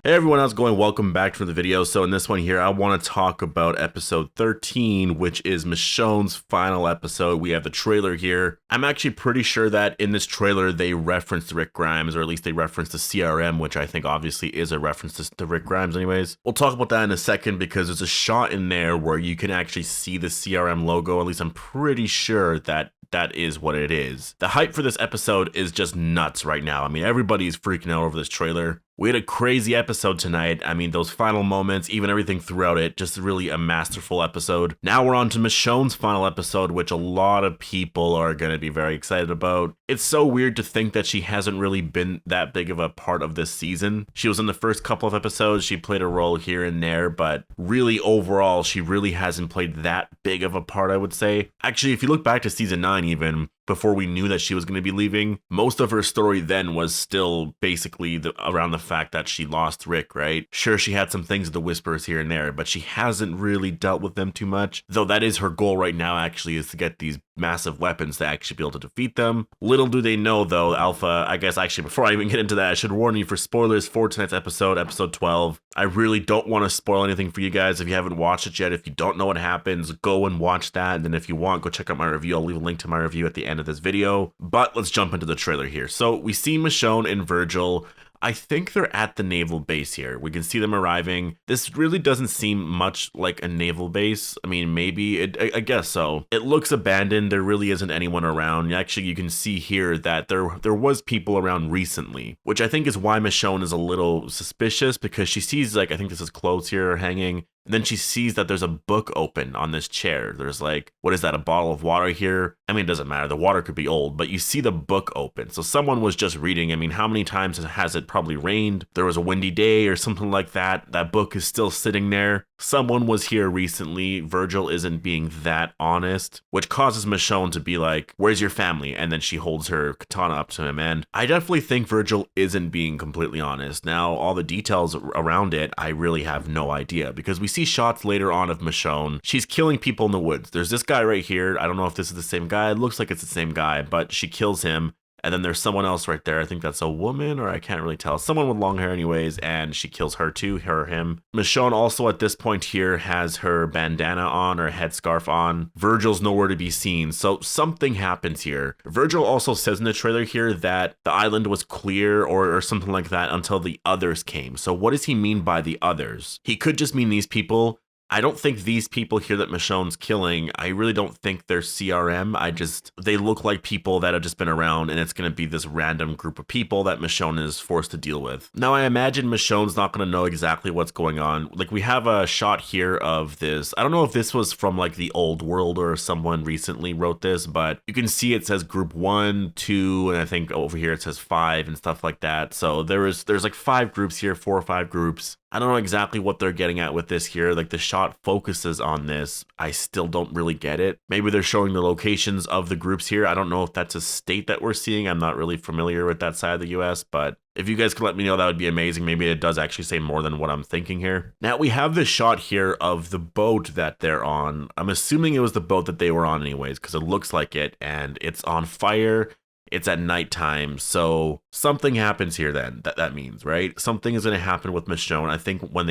Hey everyone, how's it going? Welcome back to the video. So in this one here, I want to talk about episode 13, which is Michonne's final episode. We have the trailer here. I'm actually pretty sure that in this trailer, they referenced Rick Grimes, or at least they referenced the CRM, which I think obviously is a reference to Rick Grimes anyways. We'll talk about that in a second because there's a shot in there where you can actually see the CRM logo. At least I'm pretty sure that that is what it is. The hype for this episode is just nuts right now. I mean, everybody's freaking out over this trailer. We had a crazy episode tonight. I mean, those final moments, even everything throughout it, just really a masterful episode. Now we're on to Michonne's final episode, which a lot of people are going to be very excited about. It's so weird to think that she hasn't really been that big of a part of this season. She was in the first couple of episodes, she played a role here and there, but really overall, she really hasn't played that big of a part, I would say. Actually, if you look back to season 9 even, before we knew that she was going to be leaving, most of her story then was still basically around the fact that she lost Rick, right? Sure, she had some things with the Whispers here and there, but she hasn't really dealt with them too much. Though that is her goal right now, actually, is to get these massive weapons to actually be able to defeat them. Little do they know, though, Alpha, I guess actually before I even get into that, I should warn you for spoilers for tonight's episode, episode 12. I really don't want to spoil anything for you guys if you haven't watched it yet. If you don't know what happens, go and watch that. And then if you want, go check out my review. I'll leave a link to my review at the end of this video. But let's jump into the trailer here. So we see Michonne and Virgil. I think they're at the naval base here. We can see them arriving. This really doesn't seem much like a naval base. I mean, maybe, I guess so. It looks abandoned. There really isn't anyone around. Actually, you can see here that there was people around recently, which I think is why Michonne is a little suspicious, because she sees, like, I think this is clothes here hanging. And then she sees that there's a book open on this chair. There's like, what is that, a bottle of water here? I mean, it doesn't matter. The water could be old, but you see the book open. So someone was just reading. I mean, how many times has it probably rained? There was a windy day or something like that. That book is still sitting there. Someone was here recently. Virgil isn't being that honest, which causes Michonne to be like, where's your family? And then she holds her katana up to him. And I definitely think Virgil isn't being completely honest. Now, all the details around it, I really have no idea, because we see shots later on of Michonne. She's killing people in the woods. There's this guy right here. I don't know if this is the same guy. It looks like it's the same guy, but she kills him. And then there's someone else right there. I think that's a woman, or I can't really tell. Someone with long hair anyways, and she kills her too, her or him. Michonne also at this point here has her bandana on, or headscarf on. Virgil's nowhere to be seen, so something happens here. Virgil also says in the trailer here that the island was clear or something like that until the others came. So what does he mean by the others? He could just mean these people. I don't think these people here that Michonne's killing, I really don't think they're CRM. They look like people that have just been around, and it's going to be this random group of people that Michonne is forced to deal with. Now, I imagine Michonne's not going to know exactly what's going on. Like, we have a shot here of this. I don't know if this was from like the old world or someone recently wrote this, but you can see it says group 1, 2, and I think over here it says 5 and stuff like that. So there's like 5 groups here, 4 or 5 groups. I don't know exactly what they're getting at with this here. Like, the shot focuses on this. I still don't really get it. Maybe they're showing the locations of the groups here. I don't know if that's a state that we're seeing. I'm not really familiar with that side of the US, but if you guys could let me know, that would be amazing. Maybe it does actually say more than what I'm thinking here. Now, we have this shot here of the boat that they're on. I'm assuming it was the boat that they were on anyways, because it looks like it, and it's on fire. It's at nighttime, so something happens here then, that means, right? Something is going to happen with Michonne. I think when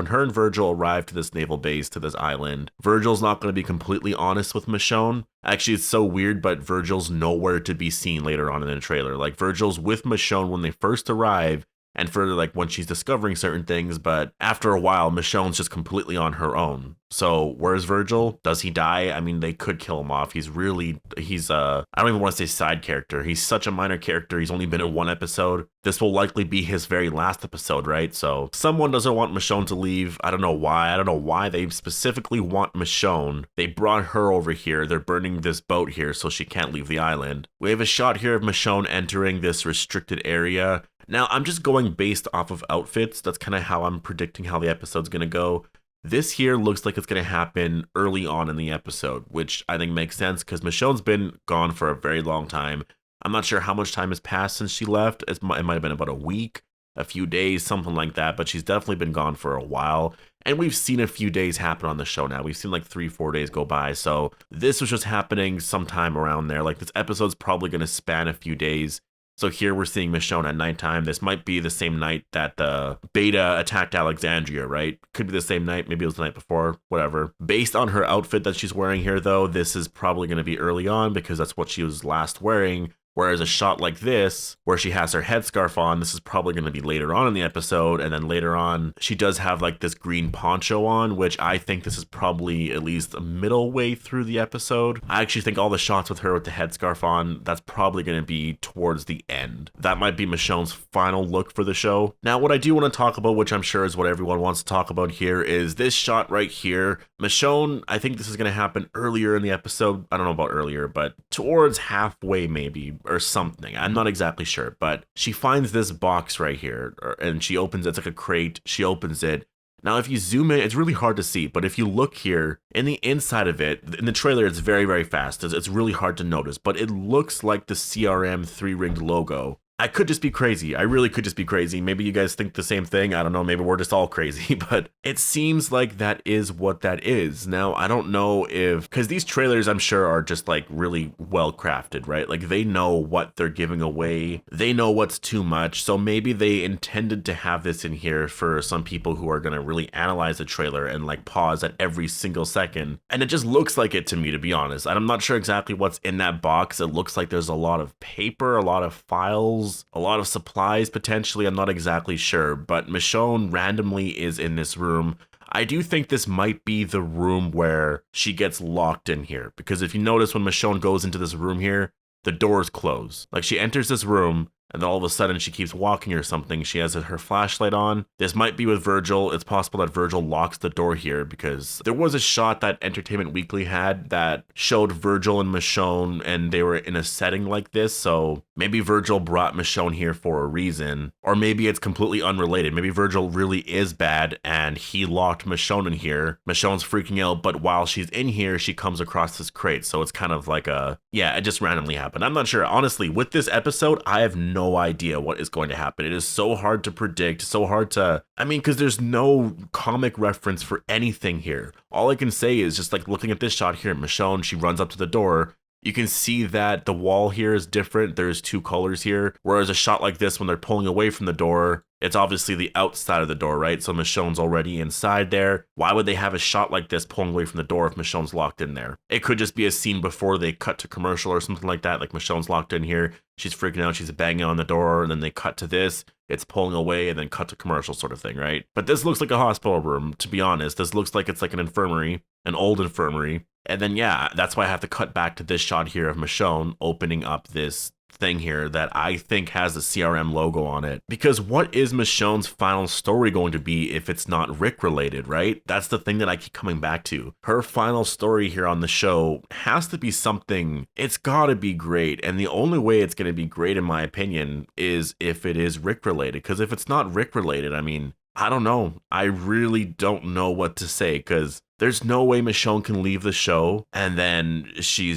her and Virgil arrive to this naval base, to this island, Virgil's not going to be completely honest with Michonne. Actually, it's so weird, but Virgil's nowhere to be seen later on in the trailer. Like, Virgil's with Michonne when they first arrive, and for like when she's discovering certain things, but after a while, Michonne's just completely on her own. So where's Virgil? Does he die? I mean, they could kill him off. He's I don't even want to say side character. He's such a minor character. He's only been in 1 episode. This will likely be his very last episode, right? So someone doesn't want Michonne to leave. I don't know why. I don't know why they specifically want Michonne. They brought her over here. They're burning this boat here so she can't leave the island. We have a shot here of Michonne entering this restricted area. Now, I'm just going based off of outfits. That's kind of how I'm predicting how the episode's going to go. This here looks like it's going to happen early on in the episode, which I think makes sense because Michonne's been gone for a very long time. I'm not sure how much time has passed since she left. It might have been about a week, a few days, something like that, but she's definitely been gone for a while. And we've seen a few days happen on the show now. We've seen like 3-4 days go by. So this was just happening sometime around there. Like, this episode's probably going to span a few days. So here we're seeing Michonne at nighttime. This might be the same night that the Beta attacked Alexandria, right? Could be the same night. Maybe it was the night before, whatever. Based on her outfit that she's wearing here, though, this is probably going to be early on because that's what she was last wearing. Whereas a shot like this, where she has her headscarf on, this is probably going to be later on in the episode. And then later on, she does have like this green poncho on, which I think this is probably at least a middle way through the episode. I actually think all the shots with her with the headscarf on, that's probably going to be towards the end. That might be Michonne's final look for the show. Now, what I do want to talk about, which I'm sure is what everyone wants to talk about here, is this shot right here. Michonne, I think this is going to happen earlier in the episode. I don't know about earlier, but towards halfway maybe, or something. I'm not exactly sure, but she finds this box right here and she opens it. It's like a crate. She opens it. Now, if you zoom in, it's really hard to see, but if you look here in the inside of it, in the trailer, it's very, very fast. It's really hard to notice, but it looks like the CRM 3-ringed logo. I could just be crazy. I really could just be crazy. Maybe you guys think the same thing. I don't know. Maybe we're just all crazy, but it seems like that is what that is. Now, I don't know if, because these trailers, I'm sure, are just like really well crafted, right? Like they know what they're giving away. They know what's too much. So maybe they intended to have this in here for some people who are going to really analyze the trailer and like pause at every single second. And it just looks like it to me, to be honest. I'm not sure exactly what's in that box. It looks like there's a lot of paper, a lot of files, a lot of supplies potentially. I'm not exactly sure, but Michonne randomly is in this room. I do think this might be the room where she gets locked in here, because if you notice when Michonne goes into this room here, the doors close. Like she enters this room and then all of a sudden she keeps walking or something. She has her flashlight on. This might be with Virgil. It's possible that Virgil locks the door here because there was a shot that Entertainment Weekly had that showed Virgil and Michonne and they were in a setting like this. So maybe Virgil brought Michonne here for a reason, or maybe it's completely unrelated. Maybe Virgil really is bad and he locked Michonne in here. Michonne's freaking out, but while she's in here, she comes across this crate. So it's kind of like it just randomly happened. I'm not sure. Honestly, with this episode, I have no idea what is going to happen. It is so hard to predict, so hard to, because there's no comic reference for anything here. All I can say is just like looking at this shot here, Michonne, she runs up to the door. You can see that the wall here is different. There's two colors here. Whereas a shot like this, when they're pulling away from the door, it's obviously the outside of the door, right? So Michonne's already inside there. Why would they have a shot like this pulling away from the door if Michonne's locked in there? It could just be a scene before they cut to commercial or something like that. Like Michonne's locked in here. She's freaking out. She's banging on the door. And then they cut to this. It's pulling away and then cut to commercial sort of thing, right? But this looks like a hospital room, to be honest. This looks like it's like an infirmary, an old infirmary. And then, yeah, that's why I have to cut back to this shot here of Michonne opening up this thing here that I think has the CRM logo on it. Because what is Michonne's final story going to be if it's not Rick related, right? That's the thing that I keep coming back to. Her final story here on the show has to be something, it's gotta be great. And the only way it's gonna be great, in my opinion, is if it is Rick related. Because if it's not Rick related, I don't know. I really don't know what to say, because there's no way Michonne can leave the show and then she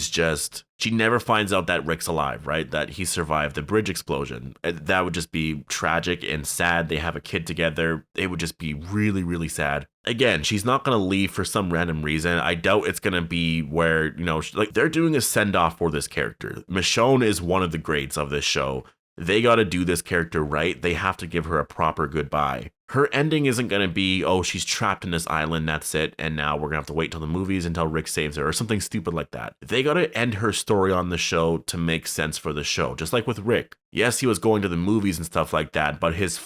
never finds out that Rick's alive, right? That he survived the bridge explosion. That would just be tragic and sad. They have a kid together. It would just be really, really sad. Again, she's not going to leave for some random reason. I doubt it's going to be where, like they're doing a send-off for this character. Michonne is one of the greats of this show. They got to do this character right. They have to give her a proper goodbye. Her ending isn't going to be, oh, she's trapped in this island, that's it, and now we're going to have to wait till the movies until Rick saves her, or something stupid like that. They got to end her story on the show to make sense for the show, just like with Rick. Yes, he was going to the movies and stuff like that, but his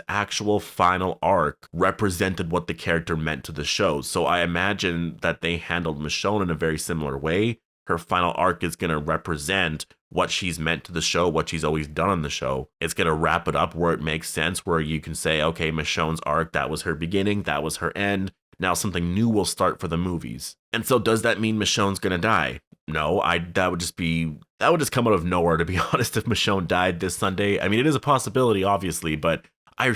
actual final arc represented what the character meant to the show. So I imagine that they handled Michonne in a very similar way. Her final arc is going to represent what she's meant to the show, what she's always done on the show. It's going to wrap it up where it makes sense, where you can say, okay, Michonne's arc, that was her beginning, that was her end. Now something new will start for the movies. And so does that mean Michonne's going to die? No, that would just come out of nowhere, to be honest, if Michonne died this Sunday. It is a possibility, obviously, but I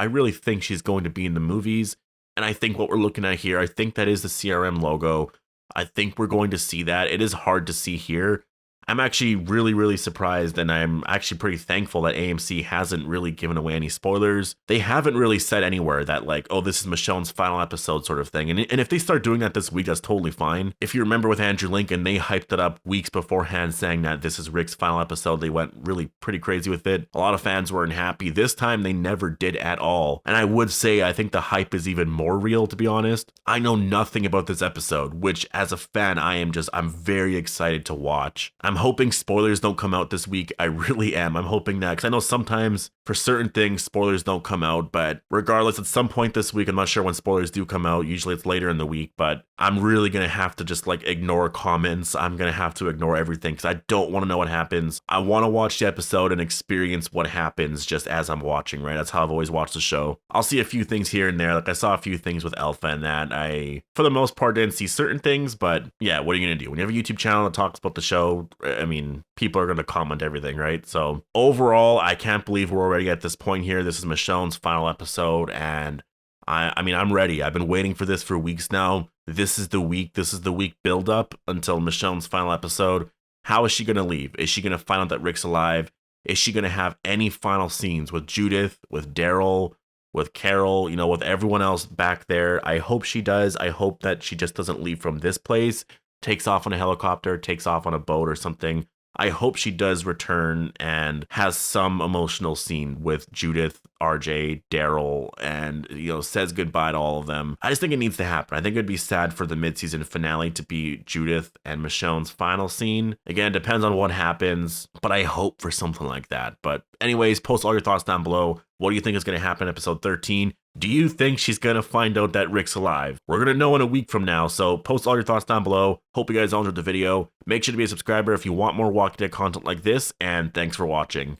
really think she's going to be in the movies. And I think what we're looking at here, I think that is the CRM logo. I think we're going to see that. It is hard to see here. I'm actually really surprised, and I'm actually pretty thankful that AMC hasn't really given away any spoilers. They haven't really said anywhere that like, oh, this is Michonne's final episode sort of thing. And if they start doing that this week, that's totally fine. If you remember with Andrew Lincoln, they hyped it up weeks beforehand saying that this is Rick's final episode. They went really pretty crazy with it. A lot of fans weren't happy. This time they never did at all. And I would say I think the hype is even more real, to be honest. I know nothing about this episode, which as a fan, I'm very excited to watch. I'm hoping spoilers don't come out this week. I really am. I'm hoping that, because I know sometimes for certain things, spoilers don't come out, but regardless, at some point this week, I'm not sure when spoilers do come out. Usually it's later in the week, but I'm really going to have to just like ignore comments. I'm going to have to ignore everything because I don't want to know what happens. I want to watch the episode and experience what happens just as I'm watching, right? That's how I've always watched the show. I'll see a few things here and there. Like I saw a few things with Alpha and that. I, for the most part, didn't see certain things, but yeah, what are you going to do? When you have a YouTube channel that talks about the show, I mean, people are going to comment everything, right? So overall, I can't believe we're already at this point here. This is Michonne's final episode, and I mean, I'm ready. I've been waiting for this for weeks now. This is the week build up until Michonne's final episode. How is she going to leave? Is she going to find out that Rick's alive? Is she going to have any final scenes with Judith, with Daryl, with Carol, you know, with everyone else back there? I hope she does. I hope that she just doesn't leave from this place, takes off on a helicopter, takes off on a boat or something. I hope she does return and has some emotional scene with Judith, RJ, Daryl, and, you know, says goodbye to all of them. I just think it needs to happen. I think it'd be sad for the mid-season finale to be Judith and Michonne's final scene. Again, it depends on what happens, but I hope for something like that. But anyways, post all your thoughts down below. What do you think is going to happen in episode 13? Do you think she's going to find out that Rick's alive? We're going to know in a week from now, so post all your thoughts down below. Hope you guys all enjoyed the video. Make sure to be a subscriber if you want more Walking Dead content like this, and thanks for watching.